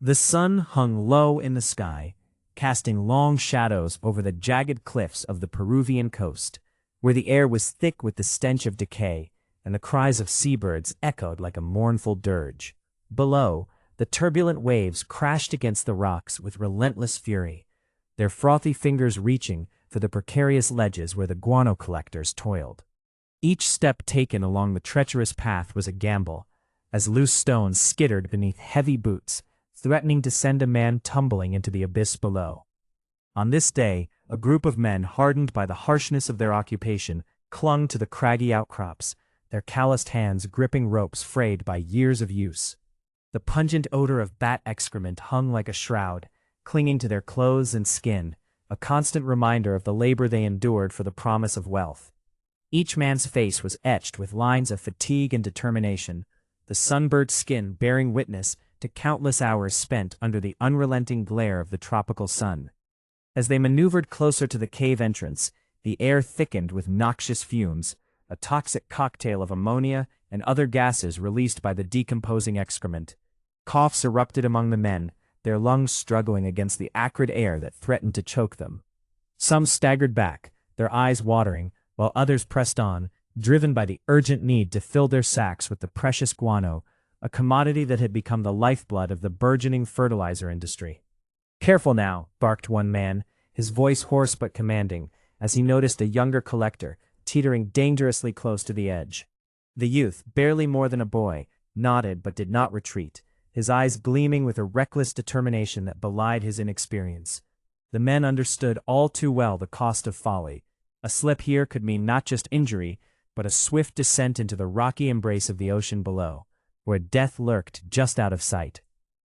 The sun hung low in the sky, casting long shadows over the jagged cliffs of the Peruvian coast, where the air was thick with the stench of decay, and the cries of seabirds echoed like a mournful dirge. Below, the turbulent waves crashed against the rocks with relentless fury, their frothy fingers reaching for the precarious ledges where the guano collectors toiled. Each step taken along the treacherous path was a gamble, as loose stones skittered beneath heavy boots, threatening to send a man tumbling into the abyss below. On this day, a group of men hardened by the harshness of their occupation clung to the craggy outcrops, their calloused hands gripping ropes frayed by years of use. The pungent odor of bat excrement hung like a shroud, clinging to their clothes and skin, a constant reminder of the labor they endured for the promise of wealth. Each man's face was etched with lines of fatigue and determination, the sunburnt skin bearing witness to countless hours spent under the unrelenting glare of the tropical sun. As they maneuvered closer to the cave entrance, the air thickened with noxious fumes, a toxic cocktail of ammonia and other gases released by the decomposing excrement. Coughs erupted among the men, their lungs struggling against the acrid air that threatened to choke them. Some staggered back, their eyes watering, while others pressed on, driven by the urgent need to fill their sacks with the precious guano, a commodity that had become the lifeblood of the burgeoning fertilizer industry. "Careful now," barked one man, his voice hoarse but commanding, as he noticed a younger collector, teetering dangerously close to the edge. The youth, barely more than a boy, nodded but did not retreat, his eyes gleaming with a reckless determination that belied his inexperience. The men understood all too well the cost of folly. A slip here could mean not just injury, but a swift descent into the rocky embrace of the ocean below, where death lurked just out of sight.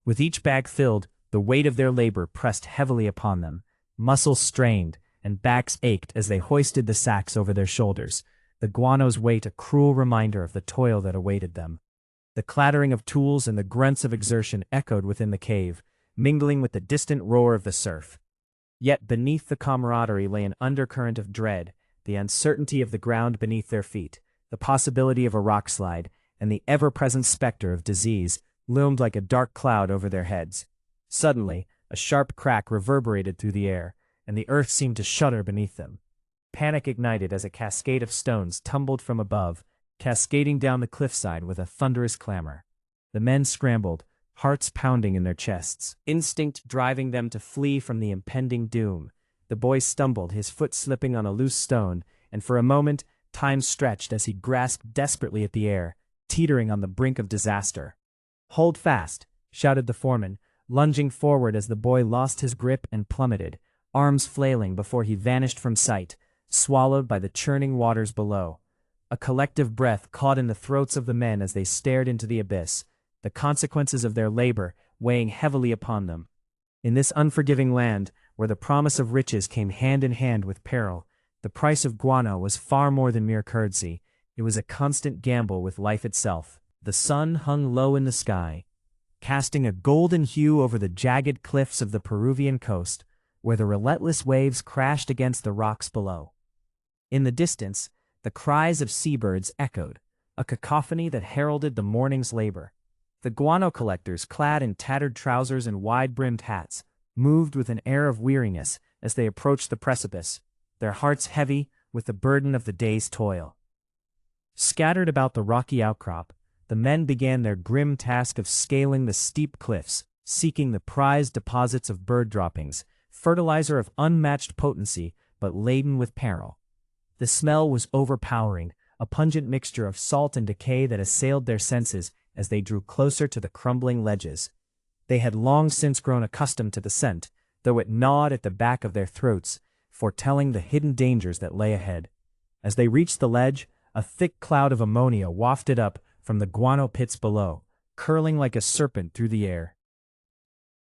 With each bag filled, the weight of their labor pressed heavily upon them. Muscles strained, and backs ached as they hoisted the sacks over their shoulders, the guano's weight a cruel reminder of the toil that awaited them. The clattering of tools and the grunts of exertion echoed within the cave, mingling with the distant roar of the surf. Yet beneath the camaraderie lay an undercurrent of dread, the uncertainty of the ground beneath their feet, the possibility of a rock slide, and the ever-present specter of disease loomed like a dark cloud over their heads. Suddenly, a sharp crack reverberated through the air, and the earth seemed to shudder beneath them. Panic ignited as a cascade of stones tumbled from above, cascading down the cliffside with a thunderous clamor. The men scrambled, hearts pounding in their chests, instinct driving them to flee from the impending doom. The boy stumbled, his foot slipping on a loose stone, and for a moment, time stretched as he grasped desperately at the air, teetering on the brink of disaster. "Hold fast," shouted the foreman, lunging forward as the boy lost his grip and plummeted, arms flailing before he vanished from sight, swallowed by the churning waters below. A collective breath caught in the throats of the men as they stared into the abyss, the consequences of their labor weighing heavily upon them. In this unforgiving land, where the promise of riches came hand in hand with peril, the price of guano was far more than mere currency. It was a constant gamble with life itself. The sun hung low in the sky, casting a golden hue over the jagged cliffs of the Peruvian coast, where the relentless waves crashed against the rocks below. In the distance, the cries of seabirds echoed, a cacophony that heralded the morning's labor. The guano collectors, clad in tattered trousers and wide-brimmed hats, moved with an air of weariness as they approached the precipice, their hearts heavy with the burden of the day's toil. Scattered about the rocky outcrop, the men began their grim task of scaling the steep cliffs, seeking the prized deposits of bird droppings, fertilizer of unmatched potency but laden with peril. The smell was overpowering, a pungent mixture of salt and decay that assailed their senses as they drew closer to the crumbling ledges. They had long since grown accustomed to the scent, though it gnawed at the back of their throats, foretelling the hidden dangers that lay ahead. As they reached the ledge, a thick cloud of ammonia wafted up from the guano pits below, curling like a serpent through the air.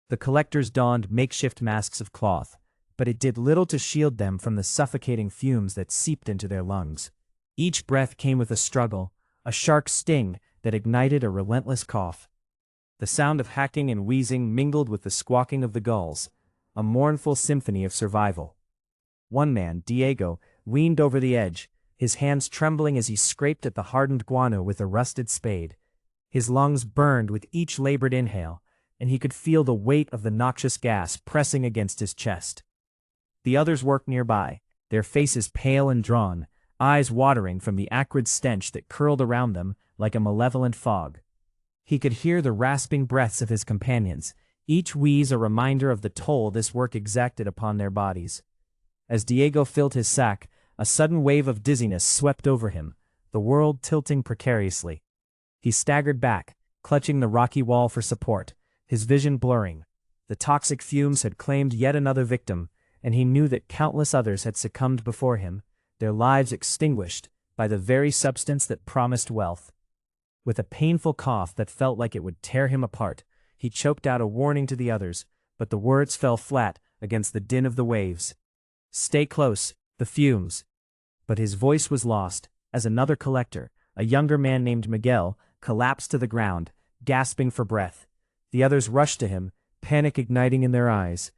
The collectors donned makeshift masks of cloth, but it did little to shield them from the suffocating fumes that seeped into their lungs. Each breath came with a struggle, a sharp sting that ignited a relentless cough. The sound of hacking and wheezing mingled with the squawking of the gulls, a mournful symphony of survival. One man, Diego, leaned over the edge, his hands trembling as he scraped at the hardened guano with a rusted spade. His lungs burned with each labored inhale, and he could feel the weight of the noxious gas pressing against his chest. The others worked nearby, their faces pale and drawn, eyes watering from the acrid stench that curled around them like a malevolent fog. He could hear the rasping breaths of his companions, each wheeze a reminder of the toll this work exacted upon their bodies. As Diego filled his sack, a sudden wave of dizziness swept over him, the world tilting precariously. He staggered back, clutching the rocky wall for support, his vision blurring. The toxic fumes had claimed yet another victim, and he knew that countless others had succumbed before him, their lives extinguished by the very substance that promised wealth. With a painful cough that felt like it would tear him apart, he choked out a warning to the others, but the words fell flat against the din of the waves. "Stay close, the fumes." But his voice was lost, as another collector, a younger man named Miguel, collapsed to the ground, gasping for breath. The others rushed to him, panic igniting in their eyes.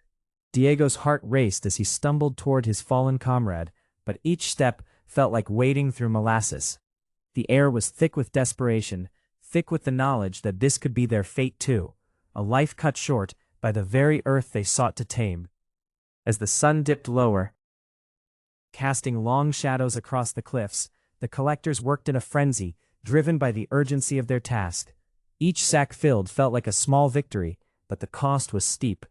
Diego's heart raced as he stumbled toward his fallen comrade, but each step felt like wading through molasses. The air was thick with desperation, thick with the knowledge that this could be their fate too, a life cut short by the very earth they sought to tame. As the sun dipped lower, casting long shadows across the cliffs, the collectors worked in a frenzy, driven by the urgency of their task. Each sack filled felt like a small victory, but the cost was steep.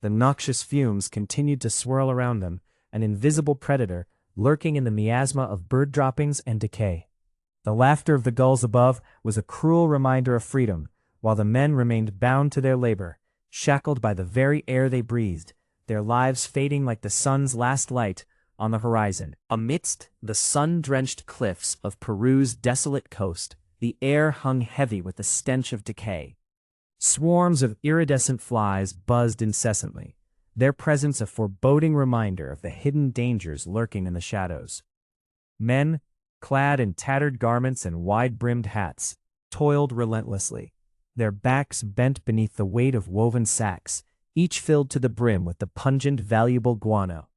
The noxious fumes continued to swirl around them, an invisible predator lurking in the miasma of bird droppings and decay. The laughter of the gulls above was a cruel reminder of freedom, while the men remained bound to their labor, shackled by the very air they breathed, their lives fading like the sun's last light on the horizon. Amidst the sun-drenched cliffs of Peru's desolate coast, the air hung heavy with the stench of decay. Swarms of iridescent flies buzzed incessantly, their presence a foreboding reminder of the hidden dangers lurking in the shadows. Men, clad in tattered garments and wide-brimmed hats, toiled relentlessly, their backs bent beneath the weight of woven sacks, each filled to the brim with the pungent, valuable guano.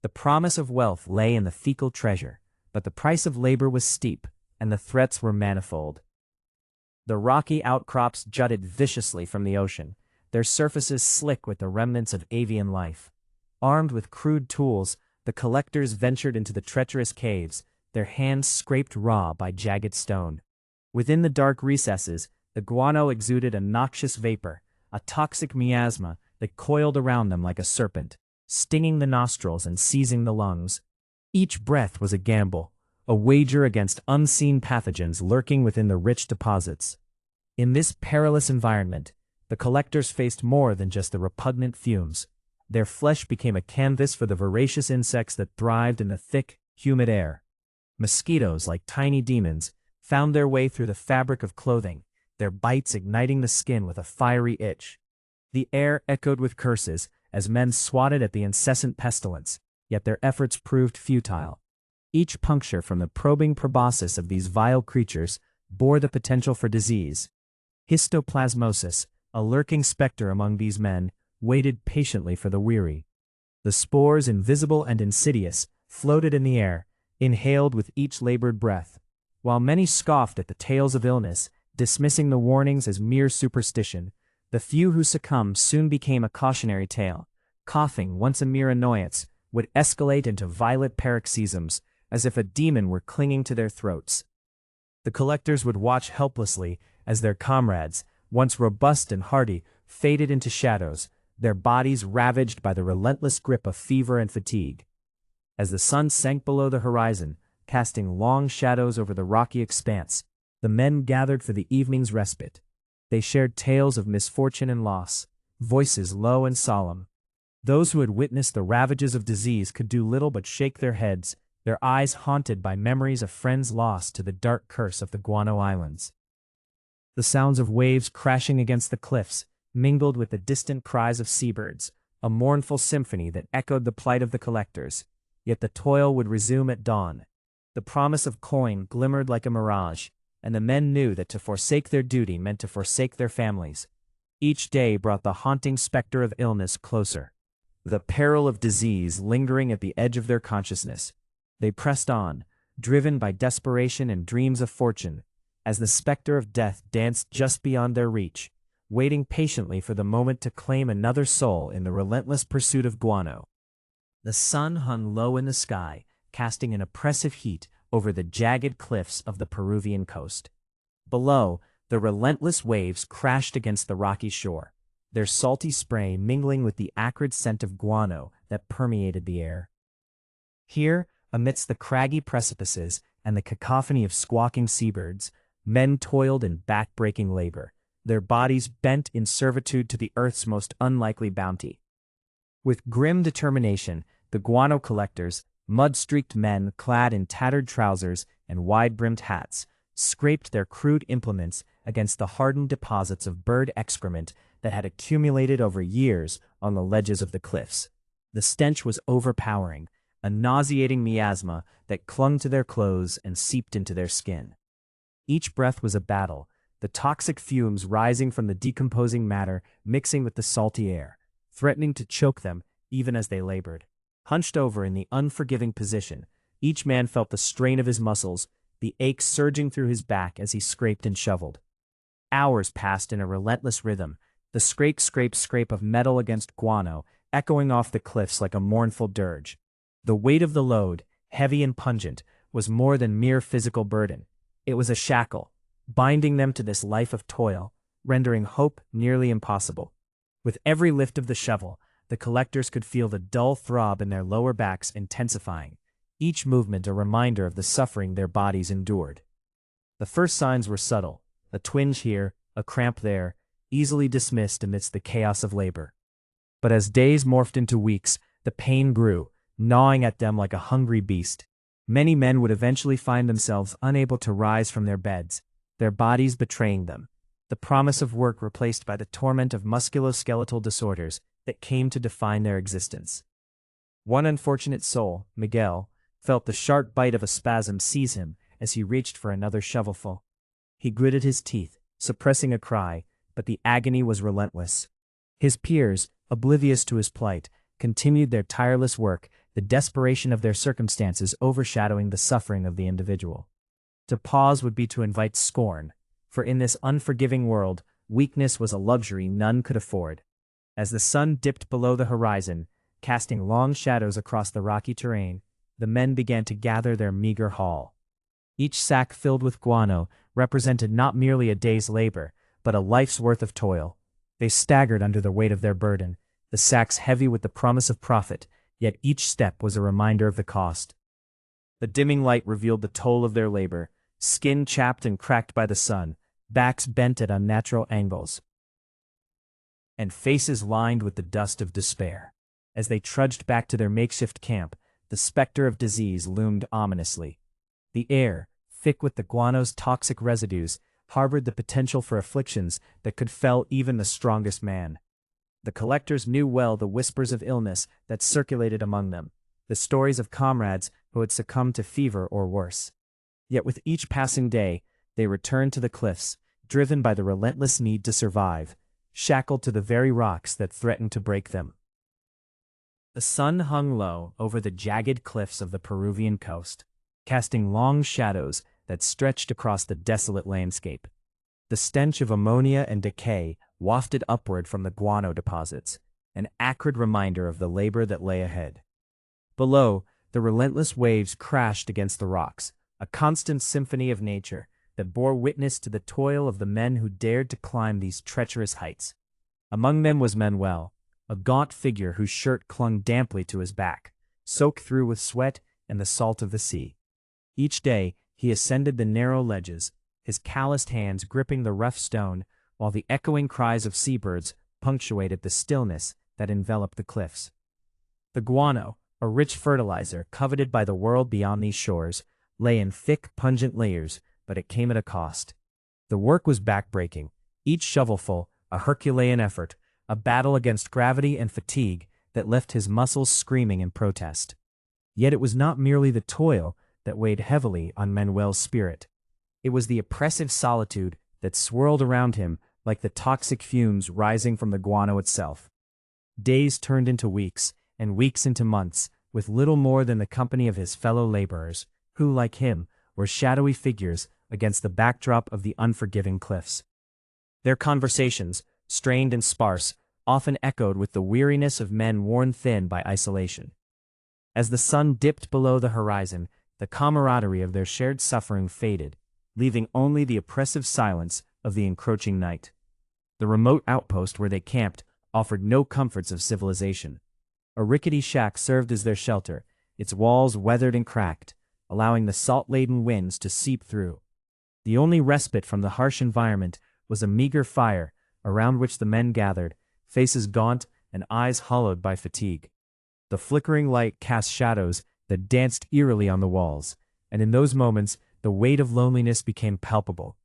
The promise of wealth lay in the fecal treasure, but the price of labor was steep, and the threats were manifold. The rocky outcrops jutted viciously from the ocean, their surfaces slick with the remnants of avian life. Armed with crude tools, the collectors ventured into the treacherous caves, their hands scraped raw by jagged stone. Within the dark recesses, the guano exuded a noxious vapor, a toxic miasma that coiled around them like a serpent, stinging the nostrils and seizing the lungs. Each breath was a gamble, a wager against unseen pathogens lurking within the rich deposits. In this perilous environment, the collectors faced more than just the repugnant fumes. Their flesh became a canvas for the voracious insects that thrived in the thick, humid air. Mosquitoes, like tiny demons, found their way through the fabric of clothing, their bites igniting the skin with a fiery itch. The air echoed with curses as men swatted at the incessant pestilence, yet their efforts proved futile. Each puncture from the probing proboscis of these vile creatures bore the potential for disease. Histoplasmosis, a lurking specter among these men, waited patiently for the weary. The spores, invisible and insidious, floated in the air, inhaled with each labored breath. While many scoffed at the tales of illness, dismissing the warnings as mere superstition, the few who succumbed soon became a cautionary tale. Coughing, once a mere annoyance, would escalate into violent paroxysms, as if a demon were clinging to their throats. The collectors would watch helplessly as their comrades, once robust and hardy, faded into shadows, their bodies ravaged by the relentless grip of fever and fatigue. As the sun sank below the horizon, casting long shadows over the rocky expanse, the men gathered for the evening's respite. They shared tales of misfortune and loss, voices low and solemn. Those who had witnessed the ravages of disease could do little but shake their heads, their eyes haunted by memories of friends lost to the dark curse of the Guano Islands. The sounds of waves crashing against the cliffs mingled with the distant cries of seabirds, a mournful symphony that echoed the plight of the collectors. Yet the toil would resume at dawn. The promise of coin glimmered like a mirage, and the men knew that to forsake their duty meant to forsake their families. Each day brought the haunting specter of illness closer, the peril of disease lingering at the edge of their consciousness. They pressed on, driven by desperation and dreams of fortune, as the specter of death danced just beyond their reach. waiting patiently for the moment to claim another soul in the relentless pursuit of guano. The sun hung low in the sky, casting an oppressive heat over the jagged cliffs of the Peruvian coast. Below, the relentless waves crashed against the rocky shore, their salty spray mingling with the acrid scent of guano that permeated the air. Here, amidst the craggy precipices and the cacophony of squawking seabirds, men toiled in back-breaking labor, their bodies bent in servitude to the earth's most unlikely bounty. With grim determination, the guano collectors, mud-streaked men clad in tattered trousers and wide-brimmed hats, scraped their crude implements against the hardened deposits of bird excrement that had accumulated over years on the ledges of the cliffs. The stench was overpowering, a nauseating miasma that clung to their clothes and seeped into their skin. Each breath was a battle, the toxic fumes rising from the decomposing matter mixing with the salty air, threatening to choke them even as they labored. Hunched over in the unforgiving position, each man felt the strain of his muscles, the ache surging through his back as he scraped and shoveled. Hours passed in a relentless rhythm, the scrape of metal against guano echoing off the cliffs like a mournful dirge. The weight of the load, heavy and pungent, was more than mere physical burden. It was a shackle, binding them to this life of toil, rendering hope nearly impossible. With every lift of the shovel, the collectors could feel the dull throb in their lower backs intensifying, each movement a reminder of the suffering their bodies endured. The first signs were subtle, a twinge here, a cramp there, easily dismissed amidst the chaos of labor. But as days morphed into weeks, the pain grew, gnawing at them like a hungry beast. Many men would eventually find themselves unable to rise from their beds, their bodies betraying them, the promise of work replaced by the torment of musculoskeletal disorders that came to define their existence. One unfortunate soul, Miguel, felt the sharp bite of a spasm seize him as he reached for another shovelful. He gritted his teeth, suppressing a cry, but the agony was relentless. His peers, oblivious to his plight, continued their tireless work, the desperation of their circumstances overshadowing the suffering of the individual. To pause would be to invite scorn, for in this unforgiving world, weakness was a luxury none could afford. As the sun dipped below the horizon, casting long shadows across the rocky terrain, the men began to gather their meager haul. Each sack filled with guano represented not merely a day's labor, but a life's worth of toil. They staggered under the weight of their burden, the sacks heavy with the promise of profit, yet each step was a reminder of the cost. The dimming light revealed the toll of their labor, skin chapped and cracked by the sun, backs bent at unnatural angles, and faces lined with the dust of despair. As they trudged back to their makeshift camp, the specter of disease loomed ominously. The air, thick with the guano's toxic residues, harbored the potential for afflictions that could fell even the strongest man. The collectors knew well the whispers of illness that circulated among them, the stories of comrades who had succumbed to fever or worse. Yet with each passing day, they returned to the cliffs, driven by the relentless need to survive, shackled to the very rocks that threatened to break them. The sun hung low over the jagged cliffs of the Peruvian coast, casting long shadows that stretched across the desolate landscape. The stench of ammonia and decay wafted upward from the guano deposits, an acrid reminder of the labor that lay ahead. Below, the relentless waves crashed against the rocks, a constant symphony of nature that bore witness to the toil of the men who dared to climb these treacherous heights. Among them was Manuel, a gaunt figure whose shirt clung damply to his back, soaked through with sweat and the salt of the sea. Each day, he ascended the narrow ledges, his calloused hands gripping the rough stone, while the echoing cries of seabirds punctuated the stillness that enveloped the cliffs. The guano, a rich fertilizer coveted by the world beyond these shores, lay in thick, pungent layers, but it came at a cost. The work was backbreaking, each shovelful a Herculean effort, a battle against gravity and fatigue that left his muscles screaming in protest. Yet it was not merely the toil that weighed heavily on Manuel's spirit. It was the oppressive solitude that swirled around him like the toxic fumes rising from the guano itself. Days turned into weeks, and weeks into months, with little more than the company of his fellow laborers, who, like him, were shadowy figures against the backdrop of the unforgiving cliffs. Their conversations, strained and sparse, often echoed with the weariness of men worn thin by isolation. As the sun dipped below the horizon, the camaraderie of their shared suffering faded, leaving only the oppressive silence of the encroaching night. The remote outpost where they camped offered no comforts of civilization. A rickety shack served as their shelter, its walls weathered and cracked, allowing the salt-laden winds to seep through. The only respite from the harsh environment was a meager fire around which the men gathered, faces gaunt and eyes hollowed by fatigue. The flickering light cast shadows that danced eerily on the walls, and in those moments the weight of loneliness became palpable.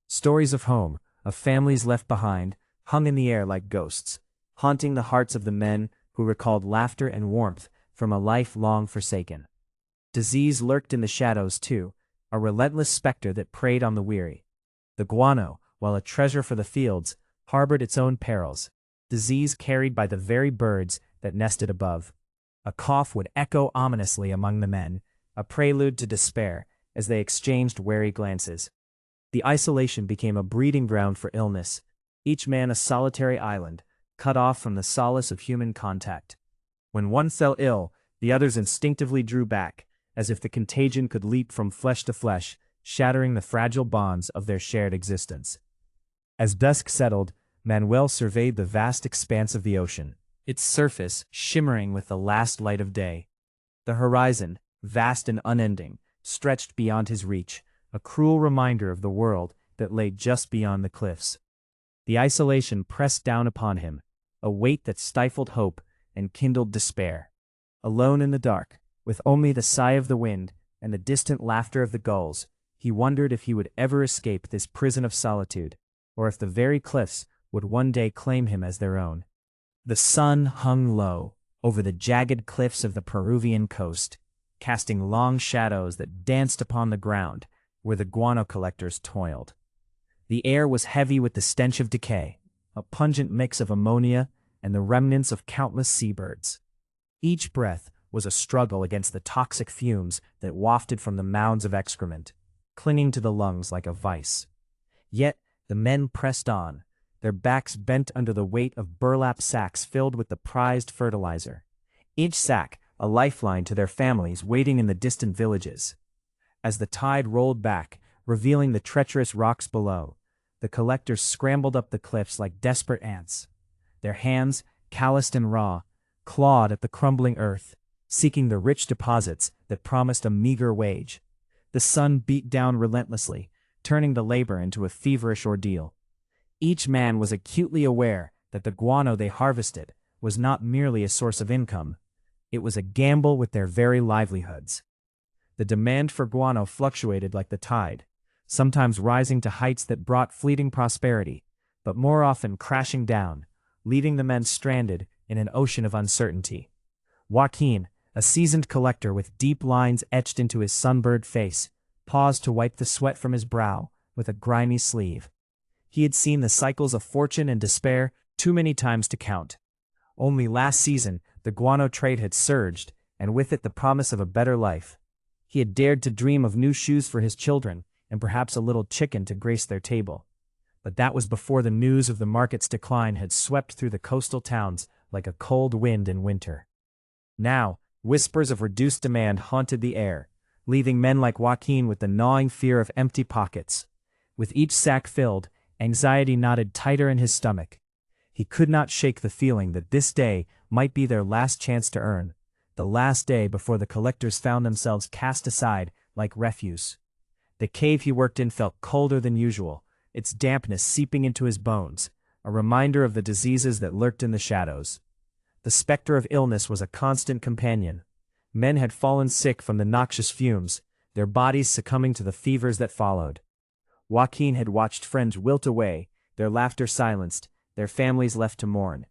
Stories of home, of families left behind, hung in the air like ghosts, haunting the hearts of the men who recalled laughter and warmth from a life long forsaken. Disease lurked in the shadows too, a relentless specter that preyed on the weary. The guano, while a treasure for the fields, harbored its own perils, disease carried by the very birds that nested above. A cough would echo ominously among the men, a prelude to despair, as they exchanged wary glances. The isolation became a breeding ground for illness, each man a solitary island, cut off from the solace of human contact. When one fell ill, the others instinctively drew back, as if the contagion could leap from flesh to flesh, shattering the fragile bonds of their shared existence. As dusk settled, Manuel surveyed the vast expanse of the ocean, its surface shimmering with the last light of day. The horizon, vast and unending, stretched beyond his reach, a cruel reminder of the world that lay just beyond the cliffs. The isolation pressed down upon him, a weight that stifled hope and kindled despair. Alone in the dark, with only the sigh of the wind and the distant laughter of the gulls, he wondered if he would ever escape this prison of solitude, or if the very cliffs would one day claim him as their own. The sun hung low over the jagged cliffs of the Peruvian coast, casting long shadows that danced upon the ground where the guano collectors toiled. The air was heavy with the stench of decay, a pungent mix of ammonia and the remnants of countless seabirds. Each breath was a struggle against the toxic fumes that wafted from the mounds of excrement, clinging to the lungs like a vice. Yet the men pressed on, their backs bent under the weight of burlap sacks filled with the prized fertilizer, each sack a lifeline to their families waiting in the distant villages. As the tide rolled back, revealing the treacherous rocks below, the collectors scrambled up the cliffs like desperate ants. Their hands, calloused and raw, clawed at the crumbling earth, seeking the rich deposits that promised a meager wage. The sun beat down relentlessly, turning the labor into a feverish ordeal. Each man was acutely aware that the guano they harvested was not merely a source of income, it was a gamble with their very livelihoods. The demand for guano fluctuated like the tide, sometimes rising to heights that brought fleeting prosperity, but more often crashing down, leaving the men stranded in an ocean of uncertainty. Joaquin, a seasoned collector with deep lines etched into his sunburned face, paused to wipe the sweat from his brow with a grimy sleeve. He had seen the cycles of fortune and despair too many times to count. Only last season, the guano trade had surged, and with it the promise of a better life. He had dared to dream of new shoes for his children, and perhaps a little chicken to grace their table. But that was before the news of the market's decline had swept through the coastal towns like a cold wind in winter. Now, whispers of reduced demand haunted the air, leaving men like Joaquin with the gnawing fear of empty pockets. With each sack filled, anxiety knotted tighter in his stomach. He could not shake the feeling that this day might be their last chance to earn, the last day before the collectors found themselves cast aside like refuse. The cave he worked in felt colder than usual, its dampness seeping into his bones, a reminder of the diseases that lurked in the shadows. The specter of illness was a constant companion. Men had fallen sick from the noxious fumes, their bodies succumbing to the fevers that followed. Joaquin had watched friends wilt away, their laughter silenced, their families left to mourn.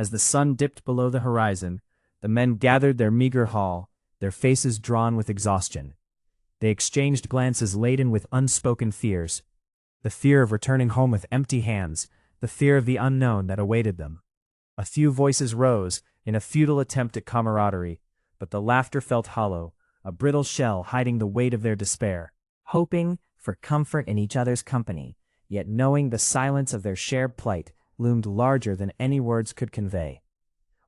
As the sun dipped below the horizon, the men gathered their meager haul, their faces drawn with exhaustion. They exchanged glances laden with unspoken fears, the fear of returning home with empty hands, the fear of the unknown that awaited them. A few voices rose in a futile attempt at camaraderie, but the laughter felt hollow, a brittle shell hiding the weight of their despair. Hoping for comfort in each other's company, yet knowing the silence of their shared plight loomed larger than any words could convey.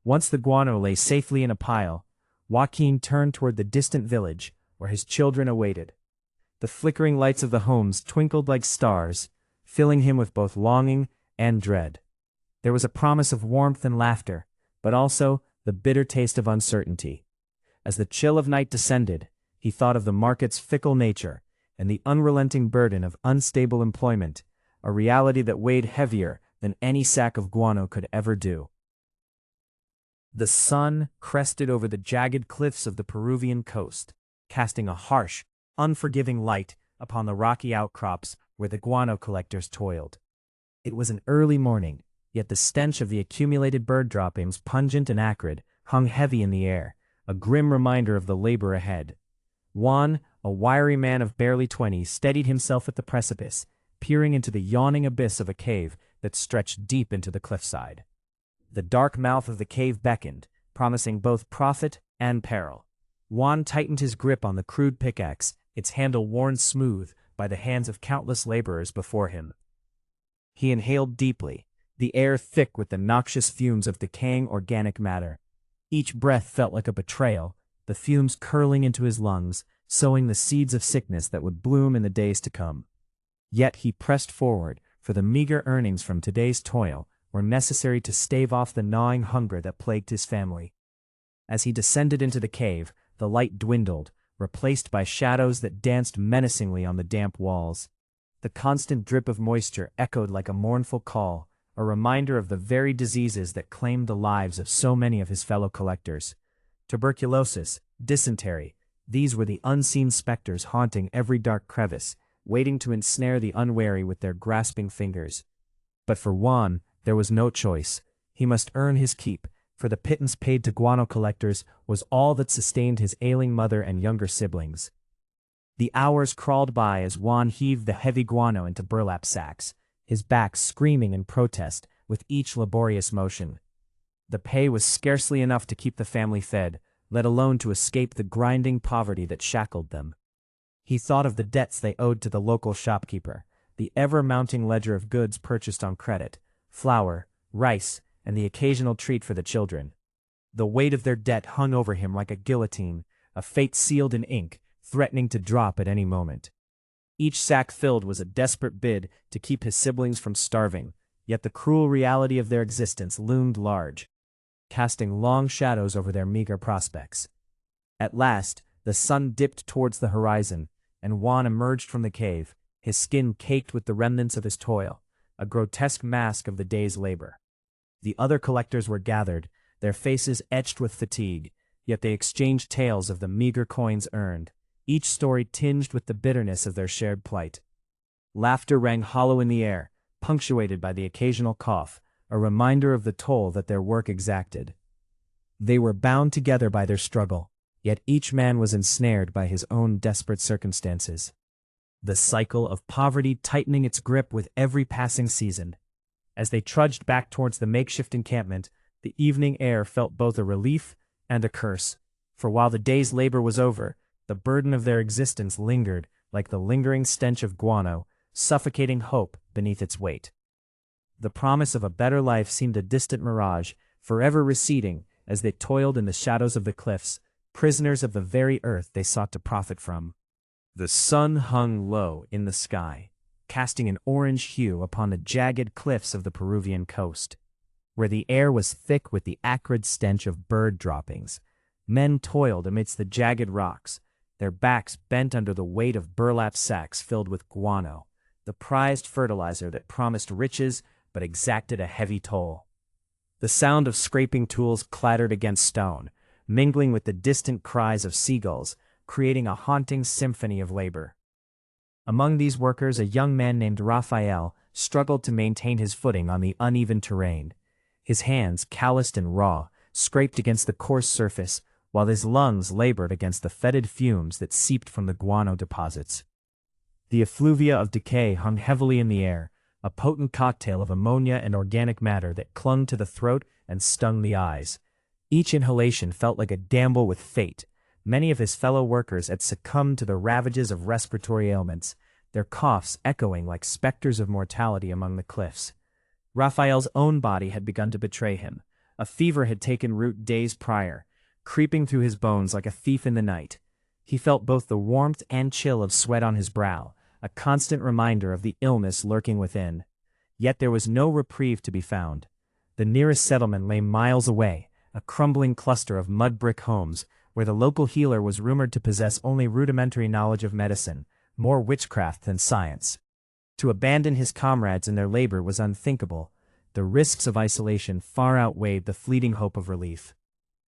Once the guano lay safely in a pile, Joaquin turned toward the distant village where his children awaited. The flickering lights of the homes twinkled like stars, filling him with both longing and dread. There was a promise of warmth and laughter, but also the bitter taste of uncertainty. As the chill of night descended, he thought of the market's fickle nature and the unrelenting burden of unstable employment, a reality that weighed heavier than any sack of guano could ever do. The sun crested over the jagged cliffs of the Peruvian coast, casting a harsh, unforgiving light upon the rocky outcrops where the guano collectors toiled. It was an early morning, yet the stench of the accumulated bird droppings, pungent and acrid, hung heavy in the air, a grim reminder of the labor ahead. Juan, a wiry man of barely 20, steadied himself at the precipice, peering into the yawning abyss of a cave that stretched deep into the cliffside. The dark mouth of the cave beckoned, promising both profit and peril. Juan tightened his grip on the crude pickaxe, its handle worn smooth by the hands of countless laborers before him. He inhaled deeply, the air thick with the noxious fumes of decaying organic matter. Each breath felt like a betrayal, the fumes curling into his lungs, sowing the seeds of sickness that would bloom in the days to come. Yet he pressed forward, for the meager earnings from today's toil were necessary to stave off the gnawing hunger that plagued his family. As he descended into the cave, the light dwindled, replaced by shadows that danced menacingly on the damp walls. The constant drip of moisture echoed like a mournful call, a reminder of the very diseases that claimed the lives of so many of his fellow collectors. Tuberculosis, dysentery, these were the unseen specters haunting every dark crevice, waiting to ensnare the unwary with their grasping fingers. But for Juan, there was no choice. He must earn his keep, for the pittance paid to guano collectors was all that sustained his ailing mother and younger siblings. The hours crawled by as Juan heaved the heavy guano into burlap sacks, his back screaming in protest with each laborious motion. The pay was scarcely enough to keep the family fed, let alone to escape the grinding poverty that shackled them. He thought of the debts they owed to the local shopkeeper, the ever-mounting ledger of goods purchased on credit, flour, rice, and the occasional treat for the children. The weight of their debt hung over him like a guillotine, a fate sealed in ink, threatening to drop at any moment. Each sack filled was a desperate bid to keep his siblings from starving, yet the cruel reality of their existence loomed large, casting long shadows over their meager prospects. At last, the sun dipped towards the horizon, and Juan emerged from the cave, his skin caked with the remnants of his toil, a grotesque mask of the day's labor. The other collectors were gathered, their faces etched with fatigue, yet they exchanged tales of the meager coins earned, each story tinged with the bitterness of their shared plight. Laughter rang hollow in the air, punctuated by the occasional cough, a reminder of the toll that their work exacted. They were bound together by their struggle, yet each man was ensnared by his own desperate circumstances. The cycle of poverty tightening its grip with every passing season. As they trudged back towards the makeshift encampment, the evening air felt both a relief and a curse, for while the day's labor was over, the burden of their existence lingered like the lingering stench of guano, suffocating hope beneath its weight. The promise of a better life seemed a distant mirage, forever receding as they toiled in the shadows of the cliffs, prisoners of the very earth they sought to profit from. The sun hung low in the sky, casting an orange hue upon the jagged cliffs of the Peruvian coast. Where the air was thick with the acrid stench of bird droppings, men toiled amidst the jagged rocks, their backs bent under the weight of burlap sacks filled with guano, the prized fertilizer that promised riches but exacted a heavy toll. The sound of scraping tools clattered against stone, mingling with the distant cries of seagulls, creating a haunting symphony of labor. Among these workers, a young man named Rafael struggled to maintain his footing on the uneven terrain. His hands, calloused and raw, scraped against the coarse surface, while his lungs labored against the fetid fumes that seeped from the guano deposits. The effluvia of decay hung heavily in the air, a potent cocktail of ammonia and organic matter that clung to the throat and stung the eyes. Each inhalation felt like a gamble with fate. Many of his fellow workers had succumbed to the ravages of respiratory ailments, their coughs echoing like specters of mortality among the cliffs. Raphael's own body had begun to betray him. A fever had taken root days prior, creeping through his bones like a thief in the night. He felt both the warmth and chill of sweat on his brow, a constant reminder of the illness lurking within. Yet there was no reprieve to be found. The nearest settlement lay miles away, a crumbling cluster of mud brick homes, where the local healer was rumored to possess only rudimentary knowledge of medicine, more witchcraft than science. To abandon his comrades in their labor was unthinkable. The risks of isolation far outweighed the fleeting hope of relief.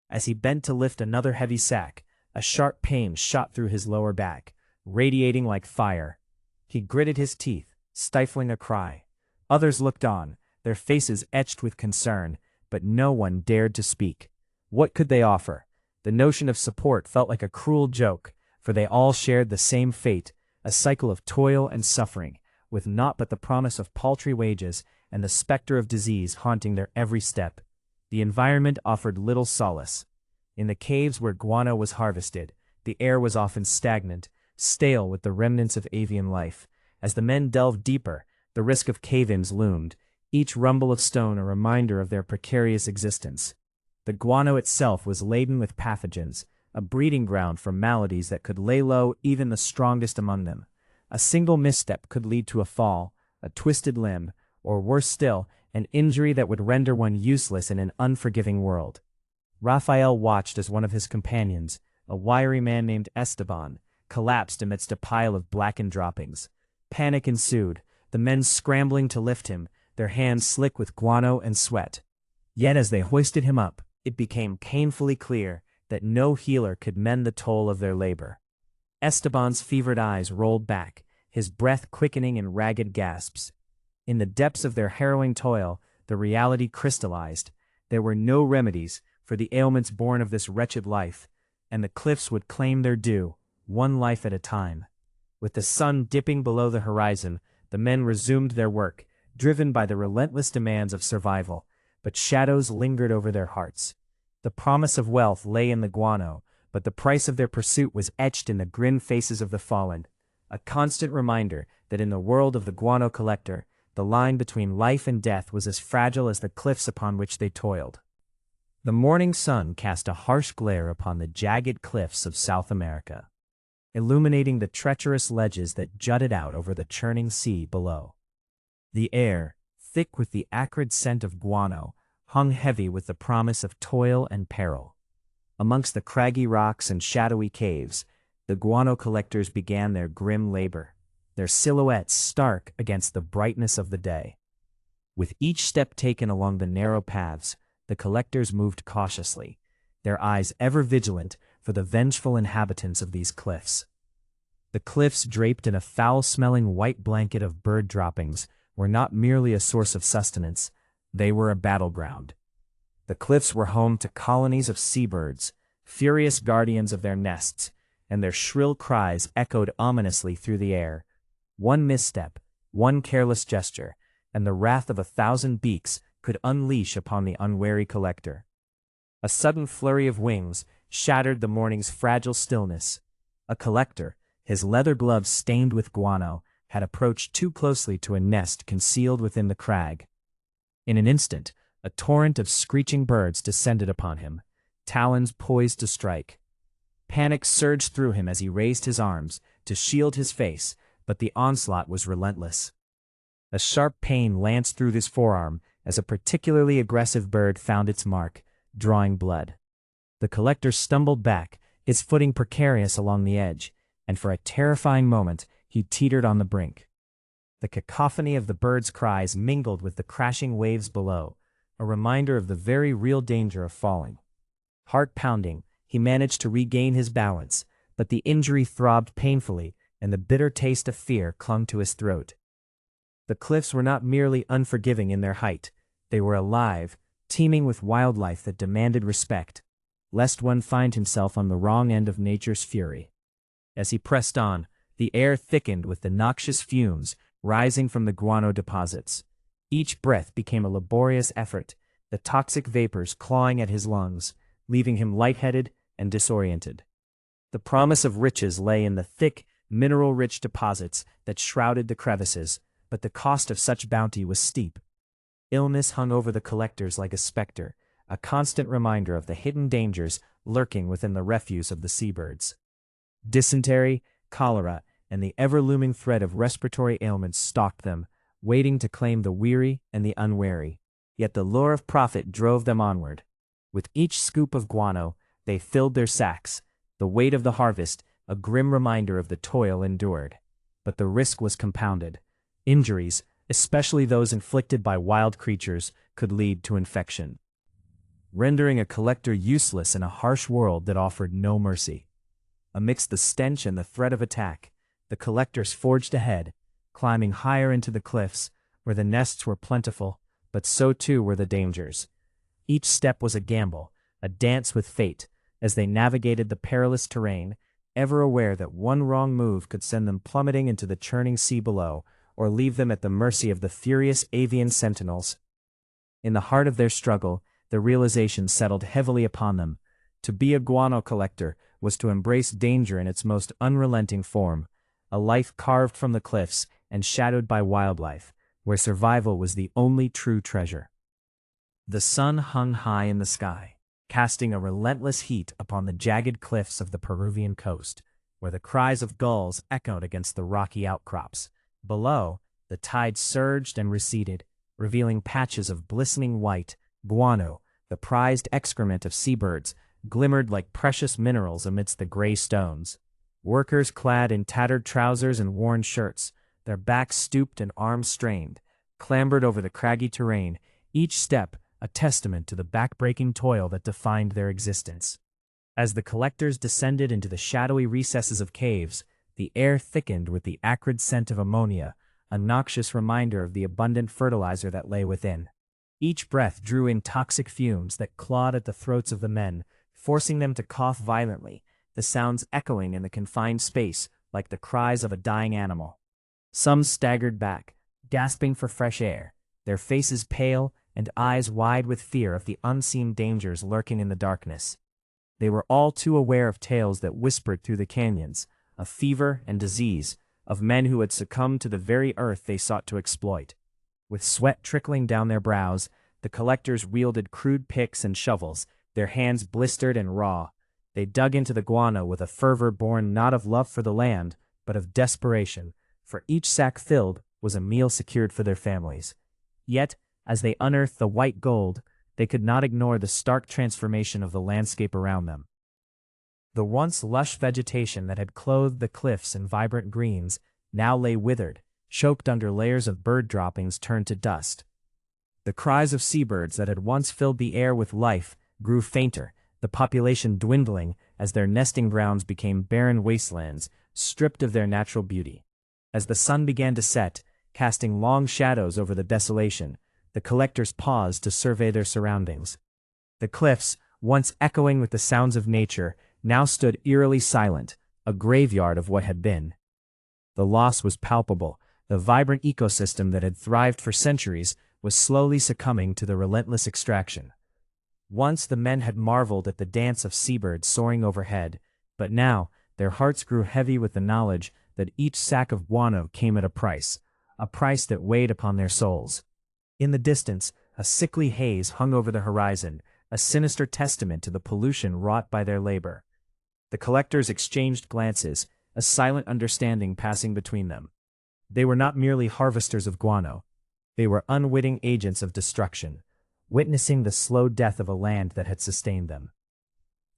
As he bent to lift another heavy sack, a sharp pain shot through his lower back, radiating like fire. He gritted his teeth, stifling a cry. Others looked on, their faces etched with concern, but no one dared to speak. What could they offer? The notion of support felt like a cruel joke, for they all shared the same fate, a cycle of toil and suffering, with naught but the promise of paltry wages and the specter of disease haunting their every step. The environment offered little solace. In the caves where guano was harvested, the air was often stagnant, stale with the remnants of avian life. As the men delved deeper, the risk of cave-ins loomed, each rumble of stone a reminder of their precarious existence. The guano itself was laden with pathogens, a breeding ground for maladies that could lay low even the strongest among them. A single misstep could lead to a fall, a twisted limb, or worse still, an injury that would render one useless in an unforgiving world. Raphael watched as one of his companions, a wiry man named Esteban, collapsed amidst a pile of blackened droppings. Panic ensued, the men scrambling to lift him, their hands slick with guano and sweat. Yet as they hoisted him up, it became painfully clear that no healer could mend the toll of their labor. Esteban's fevered eyes rolled back, his breath quickening in ragged gasps. In the depths of their harrowing toil, the reality crystallized. There were no remedies for the ailments born of this wretched life, and the cliffs would claim their due, one life at a time. With the sun dipping below the horizon, the men resumed their work, driven by the relentless demands of survival, but shadows lingered over their hearts. The promise of wealth lay in the guano, but the price of their pursuit was etched in the grim faces of the fallen, a constant reminder that in the world of the guano collector, the line between life and death was as fragile as the cliffs upon which they toiled. The morning sun cast a harsh glare upon the jagged cliffs of South America, illuminating the treacherous ledges that jutted out over the churning sea below. The air, thick with the acrid scent of guano, hung heavy with the promise of toil and peril. Amongst the craggy rocks and shadowy caves, the guano collectors began their grim labor, their silhouettes stark against the brightness of the day. With each step taken along the narrow paths, the collectors moved cautiously, their eyes ever vigilant for the vengeful inhabitants of these cliffs. The cliffs, draped in a foul-smelling white blanket of bird droppings, were not merely a source of sustenance, they were a battleground. The cliffs were home to colonies of seabirds, furious guardians of their nests, and their shrill cries echoed ominously through the air. One misstep, one careless gesture, and the wrath of 1,000 beaks could unleash upon the unwary collector. A sudden flurry of wings shattered the morning's fragile stillness. A collector, his leather gloves stained with guano, had approached too closely to a nest concealed within the crag. In an instant, a torrent of screeching birds descended upon him, talons poised to strike. Panic surged through him as he raised his arms to shield his face, but the onslaught was relentless. A sharp pain lanced through his forearm as a particularly aggressive bird found its mark, drawing blood. The collector stumbled back, his footing precarious along the edge, and for a terrifying moment he teetered on the brink. The cacophony of the bird's cries mingled with the crashing waves below, a reminder of the very real danger of falling. Heart pounding, he managed to regain his balance, but the injury throbbed painfully, and the bitter taste of fear clung to his throat. The cliffs were not merely unforgiving in their height, they were alive, teeming with wildlife that demanded respect, lest one find himself on the wrong end of nature's fury. As he pressed on, the air thickened with the noxious fumes rising from the guano deposits. Each breath became a laborious effort, the toxic vapors clawing at his lungs, leaving him lightheaded and disoriented. The promise of riches lay in the thick, mineral-rich deposits that shrouded the crevices, but the cost of such bounty was steep. Illness hung over the collectors like a specter, a constant reminder of the hidden dangers lurking within the refuse of the seabirds. Dysentery, cholera, and the ever-looming threat of respiratory ailments stalked them, waiting to claim the weary and the unwary. Yet the lure of profit drove them onward. With each scoop of guano, they filled their sacks, the weight of the harvest a grim reminder of the toil endured. But the risk was compounded. Injuries, especially those inflicted by wild creatures, could lead to infection, rendering a collector useless in a harsh world that offered no mercy. Amidst the stench and the threat of attack, the collectors forged ahead, climbing higher into the cliffs, where the nests were plentiful, but so too were the dangers. Each step was a gamble, a dance with fate, as they navigated the perilous terrain, ever aware that one wrong move could send them plummeting into the churning sea below, or leave them at the mercy of the furious avian sentinels. In the heart of their struggle, the realization settled heavily upon them. To be a guano collector was to embrace danger in its most unrelenting form, a life carved from the cliffs and shadowed by wildlife, where survival was the only true treasure. The sun hung high in the sky, casting a relentless heat upon the jagged cliffs of the Peruvian coast, where the cries of gulls echoed against the rocky outcrops. Below, the tide surged and receded, revealing patches of glistening white. Guano, the prized excrement of seabirds, glimmered like precious minerals amidst the gray stones. Workers clad in tattered trousers and worn shirts, their backs stooped and arms strained, clambered over the craggy terrain, each step a testament to the backbreaking toil that defined their existence. As the collectors descended into the shadowy recesses of caves, the air thickened with the acrid scent of ammonia, a noxious reminder of the abundant fertilizer that lay within. Each breath drew in toxic fumes that clawed at the throats of the men, forcing them to cough violently, the sounds echoing in the confined space like the cries of a dying animal. Some staggered back, gasping for fresh air, their faces pale and eyes wide with fear of the unseen dangers lurking in the darkness. They were all too aware of tales that whispered through the canyons, of fever and disease, of men who had succumbed to the very earth they sought to exploit. With sweat trickling down their brows, the collectors wielded crude picks and shovels, their hands blistered and raw. They dug into the guano with a fervor born not of love for the land, but of desperation, for each sack filled was a meal secured for their families. Yet, as they unearthed the white gold, they could not ignore the stark transformation of the landscape around them. The once lush vegetation that had clothed the cliffs in vibrant greens now lay withered, choked under layers of bird droppings turned to dust. The cries of seabirds that had once filled the air with life grew fainter, the population dwindling as their nesting grounds became barren wastelands, stripped of their natural beauty. As the sun began to set, casting long shadows over the desolation, the collectors paused to survey their surroundings. The cliffs, once echoing with the sounds of nature, now stood eerily silent, a graveyard of what had been. The loss was palpable. The vibrant ecosystem that had thrived for centuries was slowly succumbing to the relentless extraction. Once the men had marveled at the dance of seabirds soaring overhead, but now their hearts grew heavy with the knowledge that each sack of guano came at a price that weighed upon their souls. In the distance, a sickly haze hung over the horizon, a sinister testament to the pollution wrought by their labor. The collectors exchanged glances, a silent understanding passing between them. They were not merely harvesters of guano. They were unwitting agents of destruction, witnessing the slow death of a land that had sustained them.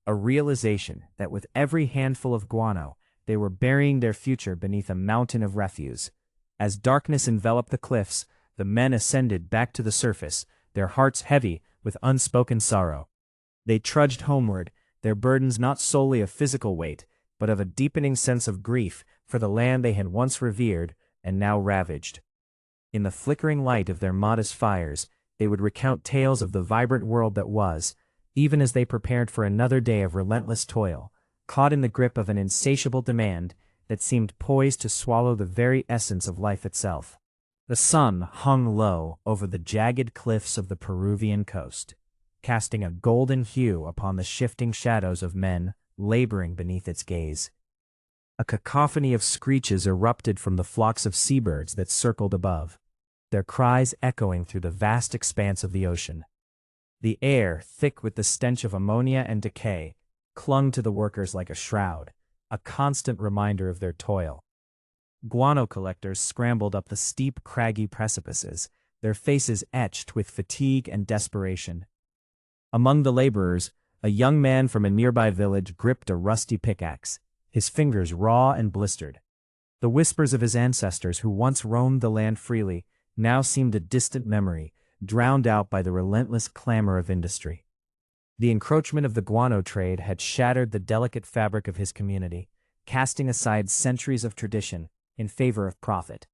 A realization that with every handful of guano, they were burying their future beneath a mountain of refuse. As darkness enveloped the cliffs, the men ascended back to the surface, their hearts heavy with unspoken sorrow. They trudged homeward, their burdens not solely of physical weight, but of a deepening sense of grief for the land they had once revered and now ravaged. In the flickering light of their modest fires, they would recount tales of the vibrant world that was, even as they prepared for another day of relentless toil, caught in the grip of an insatiable demand that seemed poised to swallow the very essence of life itself. The sun hung low over the jagged cliffs of the Peruvian coast, casting a golden hue upon the shifting shadows of men laboring beneath its gaze. A cacophony of screeches erupted from the flocks of seabirds that circled above. their cries echoing through the vast expanse of the ocean. The air, thick with the stench of ammonia and decay, clung to the workers like a shroud, a constant reminder of their toil. Guano collectors scrambled up the steep, craggy precipices, their faces etched with fatigue and desperation. Among the laborers, a young man from a nearby village gripped a rusty pickaxe, his fingers raw and blistered. The whispers of his ancestors who once roamed the land freely now seemed a distant memory, drowned out by the relentless clamor of industry. The encroachment of the guano trade had shattered the delicate fabric of his community, casting aside centuries of tradition in favor of profit.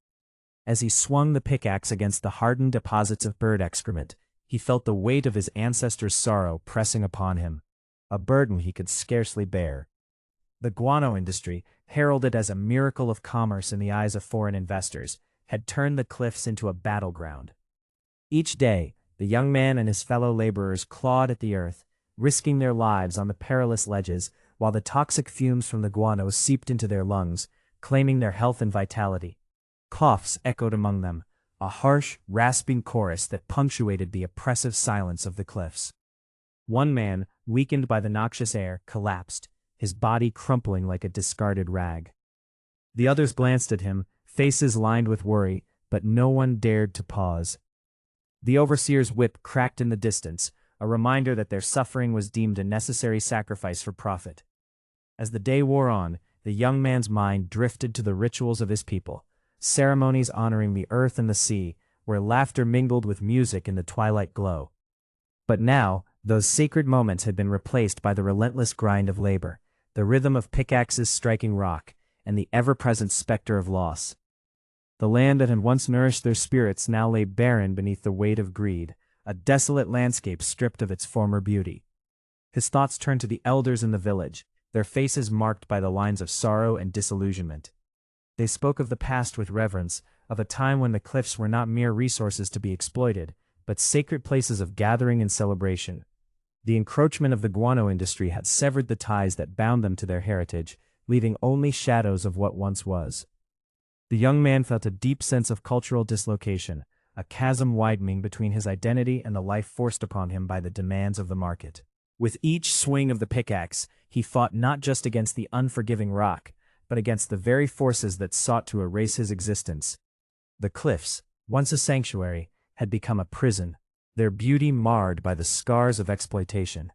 As he swung the pickaxe against the hardened deposits of bird excrement, he felt the weight of his ancestors' sorrow pressing upon him, a burden he could scarcely bear. The guano industry, heralded as a miracle of commerce in the eyes of foreign investors, had turned the cliffs into a battleground. Each day, the young man and his fellow laborers clawed at the earth, risking their lives on the perilous ledges, while the toxic fumes from the guano seeped into their lungs, claiming their health and vitality. Coughs echoed among them, a harsh, rasping chorus that punctuated the oppressive silence of the cliffs. One man, weakened by the noxious air, collapsed, his body crumpling like a discarded rag. The others glanced at him, faces lined with worry, but no one dared to pause. The overseer's whip cracked in the distance, a reminder that their suffering was deemed a necessary sacrifice for profit. As the day wore on, the young man's mind drifted to the rituals of his people, ceremonies honoring the earth and the sea, where laughter mingled with music in the twilight glow. But now, those sacred moments had been replaced by the relentless grind of labor, the rhythm of pickaxes striking rock, and the ever-present specter of loss. The land that had once nourished their spirits now lay barren beneath the weight of greed, a desolate landscape stripped of its former beauty. His thoughts turned to the elders in the village, their faces marked by the lines of sorrow and disillusionment. They spoke of the past with reverence, of a time when the cliffs were not mere resources to be exploited, but sacred places of gathering and celebration. The encroachment of the guano industry had severed the ties that bound them to their heritage, leaving only shadows of what once was. The young man felt a deep sense of cultural dislocation, a chasm widening between his identity and the life forced upon him by the demands of the market. With each swing of the pickaxe, he fought not just against the unforgiving rock, but against the very forces that sought to erase his existence. The cliffs, once a sanctuary, had become a prison, their beauty marred by the scars of exploitation.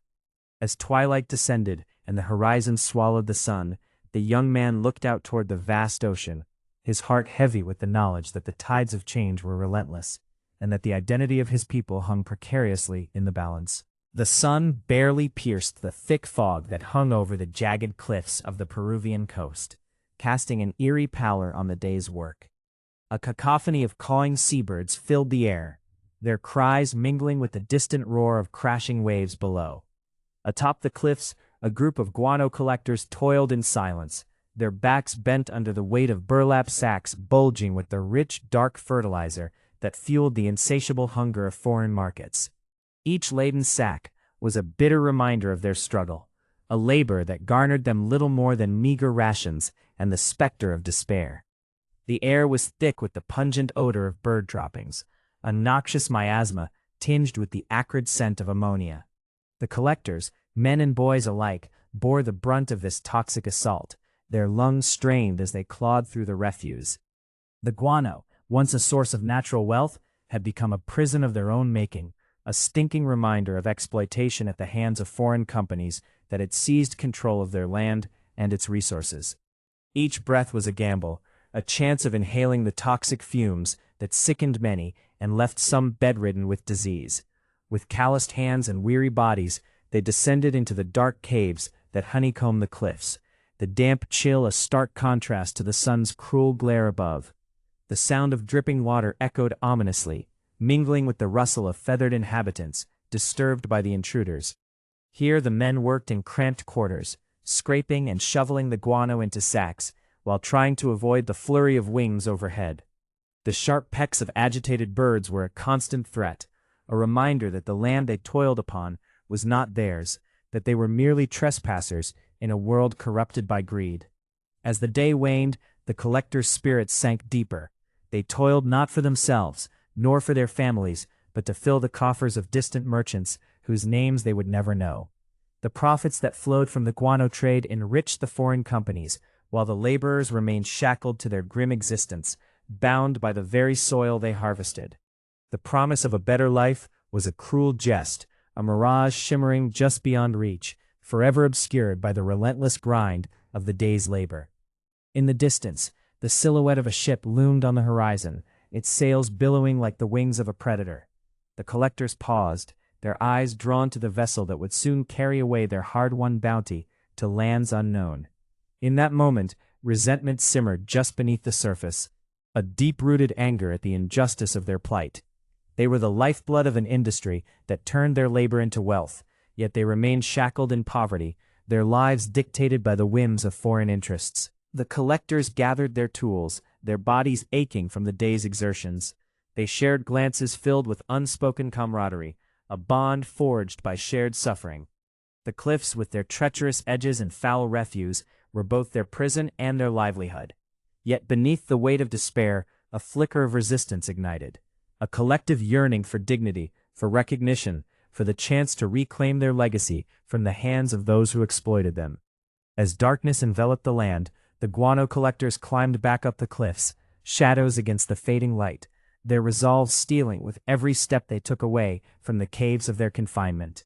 As twilight descended and the horizon swallowed the sun, the young man looked out toward the vast ocean, his heart heavy with the knowledge that the tides of change were relentless, and that the identity of his people hung precariously in the balance. The sun barely pierced the thick fog that hung over the jagged cliffs of the Peruvian coast, casting an eerie pallor on the day's work. A cacophony of cawing seabirds filled the air, their cries mingling with the distant roar of crashing waves below. Atop the cliffs, a group of guano collectors toiled in silence, their backs bent under the weight of burlap sacks bulging with the rich, dark fertilizer that fueled the insatiable hunger of foreign markets. Each laden sack was a bitter reminder of their struggle, a labor that garnered them little more than meager rations and the specter of despair. The air was thick with the pungent odor of bird droppings, a noxious miasma tinged with the acrid scent of ammonia. The collectors, men and boys alike, bore the brunt of this toxic assault, their lungs strained as they clawed through the refuse. The guano, once a source of natural wealth, had become a prison of their own making, a stinking reminder of exploitation at the hands of foreign companies that had seized control of their land and its resources. Each breath was a gamble, a chance of inhaling the toxic fumes that sickened many and left some bedridden with disease. With calloused hands and weary bodies, they descended into the dark caves that honeycombed the cliffs, the damp chill a stark contrast to the sun's cruel glare above. The sound of dripping water echoed ominously, mingling with the rustle of feathered inhabitants, disturbed by the intruders. Here the men worked in cramped quarters, scraping and shoveling the guano into sacks, while trying to avoid the flurry of wings overhead. The sharp pecks of agitated birds were a constant threat, a reminder that the land they toiled upon was not theirs, that they were merely trespassers in a world corrupted by greed. As the day waned, the collectors' spirits sank deeper. They toiled not for themselves, nor for their families, but to fill the coffers of distant merchants whose names they would never know. The profits that flowed from the guano trade enriched the foreign companies, while the laborers remained shackled to their grim existence, bound by the very soil they harvested. The promise of a better life was a cruel jest, a mirage shimmering just beyond reach, forever obscured by the relentless grind of the day's labor. In the distance, the silhouette of a ship loomed on the horizon, its sails billowing like the wings of a predator. The collectors paused, their eyes drawn to the vessel that would soon carry away their hard-won bounty to lands unknown. In that moment, resentment simmered just beneath the surface, a deep-rooted anger at the injustice of their plight. They were the lifeblood of an industry that turned their labor into wealth, yet they remained shackled in poverty, their lives dictated by the whims of foreign interests. The collectors gathered their tools, their bodies aching from the day's exertions. They shared glances filled with unspoken camaraderie, a bond forged by shared suffering. The cliffs, with their treacherous edges and foul refuse, were both their prison and their livelihood. Yet beneath the weight of despair, a flicker of resistance ignited. A collective yearning for dignity, for recognition, for the chance to reclaim their legacy from the hands of those who exploited them. As darkness enveloped the land, the guano collectors climbed back up the cliffs, shadows against the fading light, their resolve stealing with every step they took away from the caves of their confinement.